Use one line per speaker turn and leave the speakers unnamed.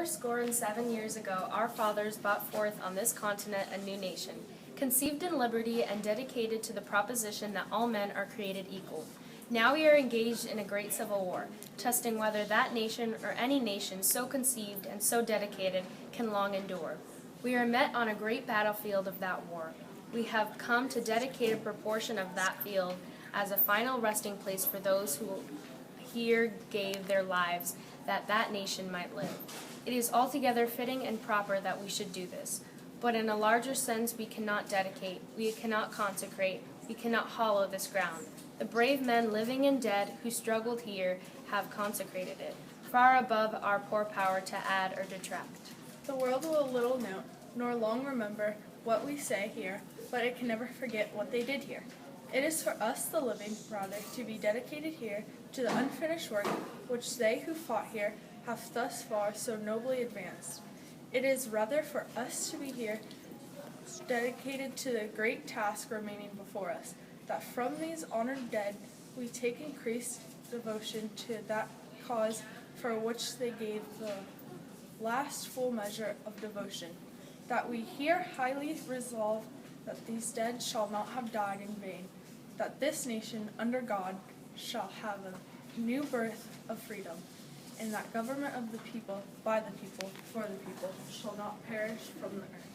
407 years ago, our fathers brought forth on this continent a new nation, conceived in liberty and dedicated to the proposition that all men are created equal. Now we are engaged in a great civil war, testing whether that nation or any nation so conceived and so dedicated can long endure. We are met on a great battlefield of that war. We have come to dedicate a proportion of that field as a final resting place for those who here gave their lives that that nation might live. It is altogether fitting and proper that we should do this. But in a larger sense we cannot dedicate, we cannot consecrate, we cannot hallow this ground. The brave men living and dead who struggled here have consecrated it, far above our poor power to add or detract.
The world will little note, nor long remember what we say here, but it can never forget what they did here. It is for us, the living, rather, to be dedicated here to the unfinished work which they who fought here have thus far so nobly advanced. It is rather for us to be here dedicated to the great task remaining before us, that from these honored dead we take increased devotion to that cause for which they gave the last full measure of devotion, that we here highly resolve that these dead shall not have died in vain, that this nation under God shall have a new birth of freedom, and that government of the people, by the people, for the people, shall not perish from the earth.